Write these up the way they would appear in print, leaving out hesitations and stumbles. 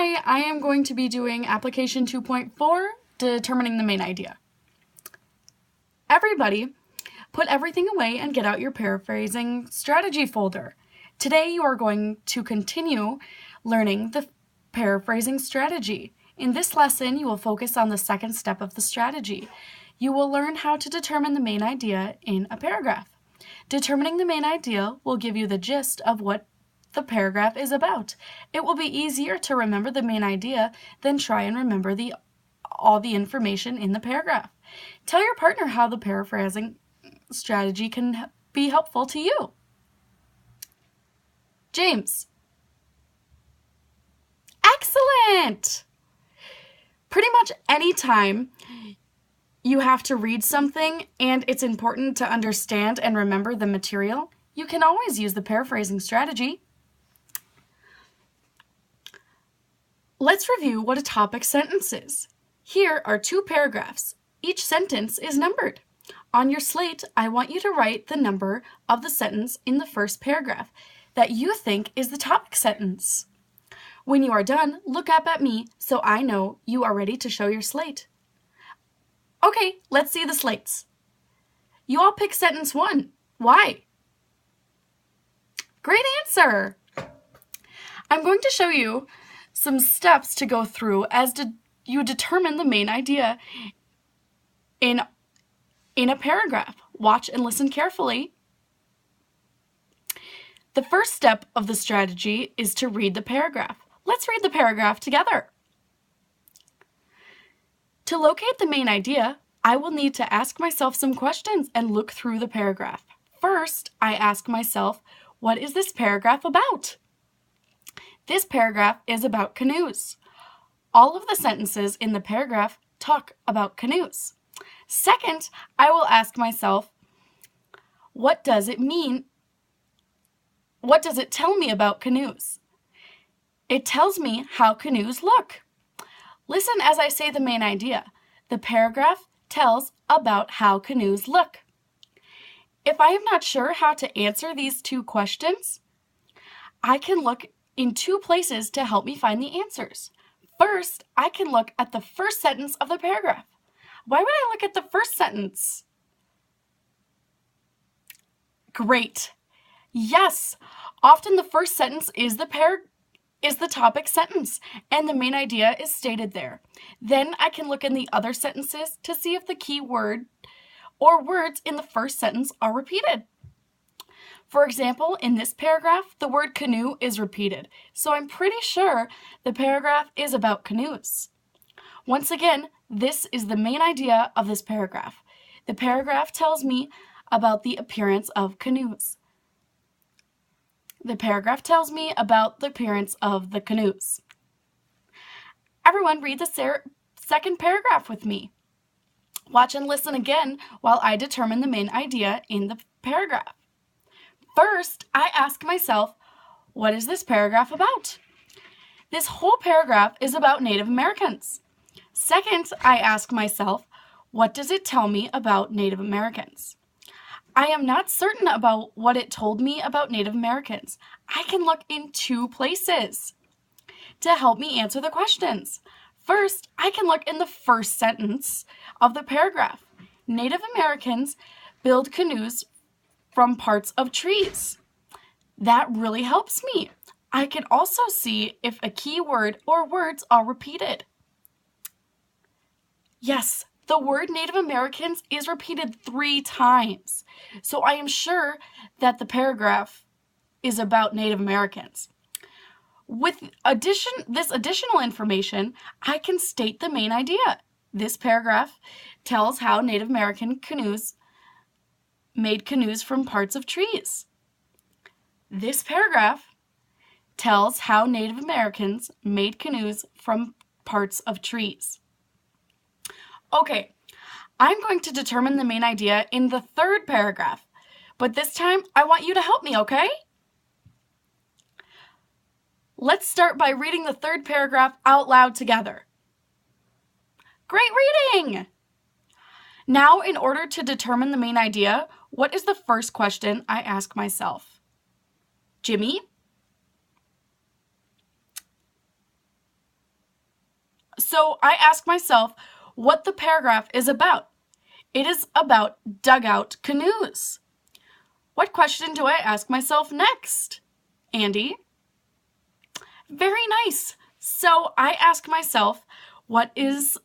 Hi, I am going to be doing application 2.4, determining the main idea. Everybody, put everything away and get out your paraphrasing strategy folder. Today you are going to continue learning the paraphrasing strategy. In this lesson, you will focus on the second step of the strategy. You will learn how to determine the main idea in a paragraph. Determining the main idea will give you the gist of what the paragraph is about. It will be easier to remember the main idea than try and remember all the information in the paragraph. Tell your partner how the paraphrasing strategy can be helpful to you. James. Excellent! Pretty much any time you have to read something and it's important to understand and remember the material, you can always use the paraphrasing strategy. Let's review what a topic sentence is. Here are 2 paragraphs. Each sentence is numbered. On your slate, I want you to write the number of the sentence in the first paragraph that you think is the topic sentence. When you are done, look up at me so I know you are ready to show your slate. Okay, let's see the slates. You all pick sentence 1. Why? Great answer! I'm going to show you some steps to go through as you determine the main idea in a paragraph. Watch and listen carefully. The first step of the strategy is to read the paragraph. Let's read the paragraph together. To locate the main idea, I will need to ask myself some questions and look through the paragraph. First, I ask myself, what is this paragraph about? This paragraph is about canoes. All of the sentences in the paragraph talk about canoes. Second, I will ask myself, what does it mean? What does it tell me about canoes? It tells me how canoes look. Listen as I say the main idea. The paragraph tells about how canoes look. If I am not sure how to answer these 2 questions, I can look in 2 places to help me find the answers. First, I can look at the first sentence of the paragraph. Why would I look at the first sentence? Great. Yes, often the first sentence is the topic sentence, and the main idea is stated there. Then I can look in the other sentences to see if the key word or words in the first sentence are repeated. For example, in this paragraph, the word canoe is repeated, so I'm pretty sure the paragraph is about canoes. Once again, this is the main idea of this paragraph. The paragraph tells me about the appearance of canoes. The paragraph tells me about the appearance of the canoes. Everyone read the second paragraph with me. Watch and listen again while I determine the main idea in the paragraph. First, I ask myself, what is this paragraph about? This whole paragraph is about Native Americans. Second, I ask myself, what does it tell me about Native Americans? I am not certain about what it told me about Native Americans. I can look in 2 places to help me answer the questions. First, I can look in the first sentence of the paragraph. Native Americans build canoes from parts of trees. That really helps me. I can also see if a key word or words are repeated. Yes, the word Native Americans is repeated 3 times, so I am sure that the paragraph is about Native Americans. With this additional information, I can state the main idea. This paragraph tells how Native American canoes made canoes from parts of trees. This paragraph tells how Native Americans made canoes from parts of trees. Okay, I'm going to determine the main idea in the third paragraph, but this time I want you to help me, okay? Let's start by reading the third paragraph out loud together. Great reading! Now, in order to determine the main idea, what is the first question I ask myself? Jimmy? So I ask myself what the paragraph is about. It is about dugout canoes. What question do I ask myself next, Andy? Very nice. So I ask myself what this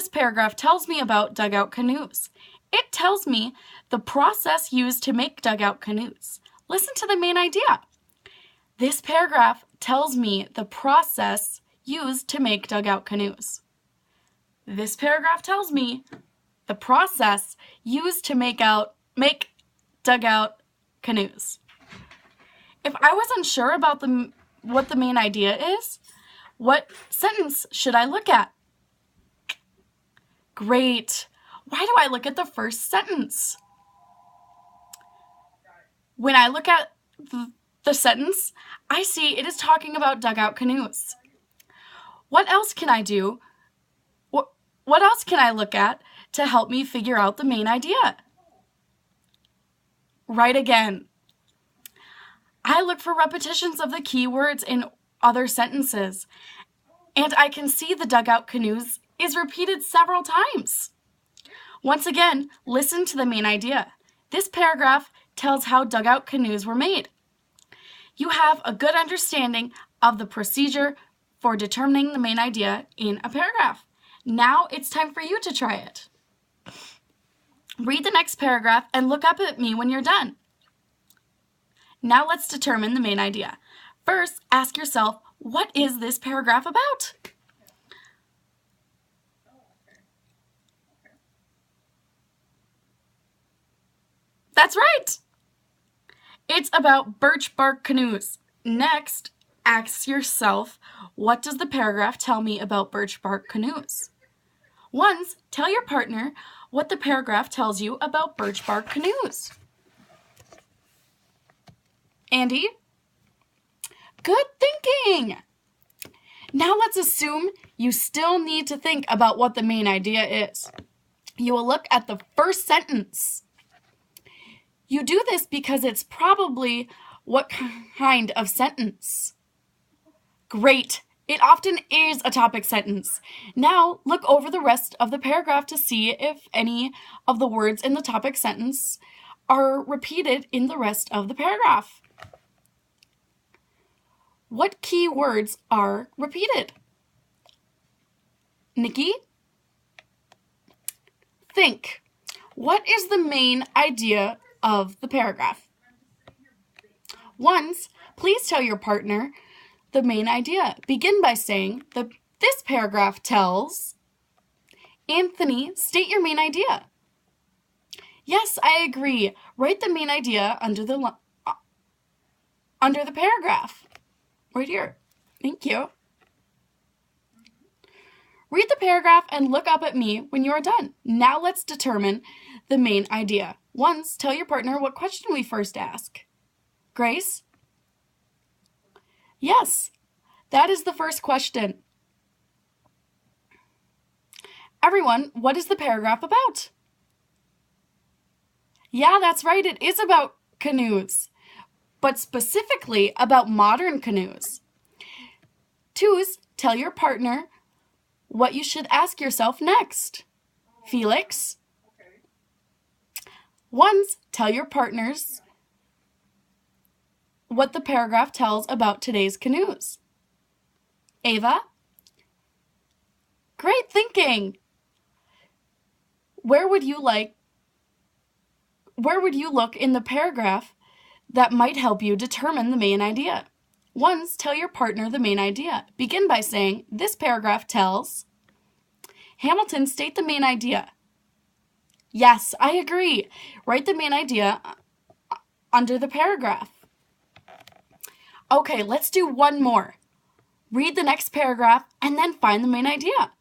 paragraph tells me about dugout canoes. It tells me the process used to make dugout canoes. Listen to the main idea. This paragraph tells me the process used to make dugout canoes. This paragraph tells me the process used to make dugout canoes. If I was unsure about what the main idea is, what sentence should I look at? Great. Why do I look at the first sentence? When I look at the sentence, I see it is talking about dugout canoes. What else can I do? What else can I look at to help me figure out the main idea? Right again. I look for repetitions of the key words in other sentences, and I can see the dugout canoes is repeated several times. Once again, listen to the main idea. This paragraph tells how dugout canoes were made. You have a good understanding of the procedure for determining the main idea in a paragraph. Now it's time for you to try it. Read the next paragraph and look up at me when you're done. Now let's determine the main idea. First, ask yourself, what is this paragraph about? That's right! It's about birch bark canoes. Next, ask yourself, what does the paragraph tell me about birch bark canoes? Once, tell your partner what the paragraph tells you about birch bark canoes. Andy? Good thinking! Now let's assume you still need to think about what the main idea is. You will look at the first sentence. You do this because it's probably what kind of sentence? Great! It often is a topic sentence. Now look over the rest of the paragraph to see if any of the words in the topic sentence are repeated in the rest of the paragraph. What key words are repeated? Nikki? Think. What is the main idea of the paragraph? Once, please tell your partner the main idea. Begin by saying that this paragraph tells. Anthony, state your main idea. Yes, I agree. Write the main idea under the paragraph. Right here. Thank you. Read the paragraph and look up at me when you are done. Now let's determine the main idea. Once, tell your partner what question we first ask. Grace? Yes, that is the first question. Everyone, what is the paragraph about? Yeah, that's right. It is about canoes, but specifically about modern canoes. Twos, tell your partner what you should ask yourself next. Felix? Ones, tell your partners what the paragraph tells about today's canoes. Ava? Great thinking! Where would you look in the paragraph that might help you determine the main idea? Once, tell your partner the main idea. Begin by saying, this paragraph tells. Hamilton, state the main idea. Yes, I agree. Write the main idea under the paragraph. Okay, let's do one more. Read the next paragraph and then find the main idea.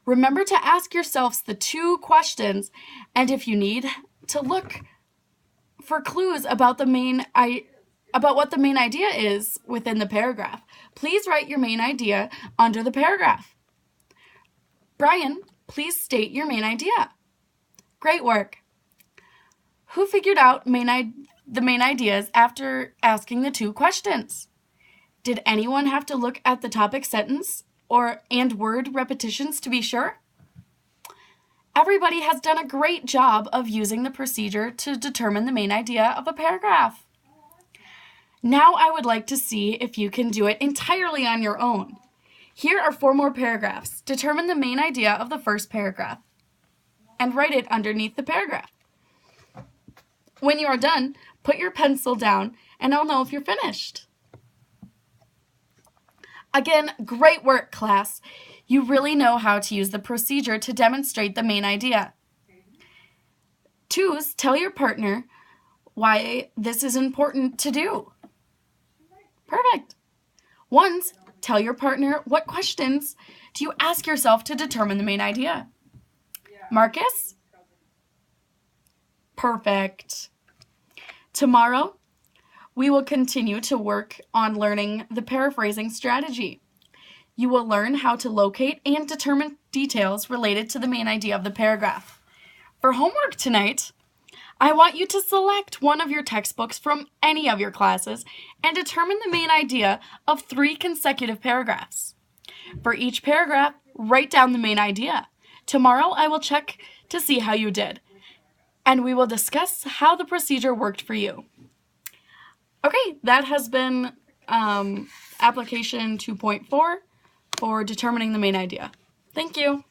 Remember to ask yourselves the two questions, and if you need to look for clues about what the main idea is within the paragraph, please write your main idea under the paragraph. Brian, please state your main idea. Great work. Who figured out the main ideas after asking the two questions? Did anyone have to look at the topic sentence and word repetitions to be sure? Everybody has done a great job of using the procedure to determine the main idea of a paragraph. Now I would like to see if you can do it entirely on your own. Here are 4 more paragraphs. Determine the main idea of the first paragraph and write it underneath the paragraph. When you are done, put your pencil down and I'll know if you're finished. Again, great work, class. You really know how to use the procedure to demonstrate the main idea. 2's, tell your partner why this is important to do. Perfect. 1's, tell your partner what questions do you ask yourself to determine the main idea. Marcus? Perfect. Tomorrow, we will continue to work on learning the paraphrasing strategy. You will learn how to locate and determine details related to the main idea of the paragraph. For homework tonight, I want you to select one of your textbooks from any of your classes and determine the main idea of 3 consecutive paragraphs. For each paragraph, write down the main idea. Tomorrow, I will check to see how you did, and we will discuss how the procedure worked for you. Okay, that has been application 2.4 for determining the main idea. Thank you.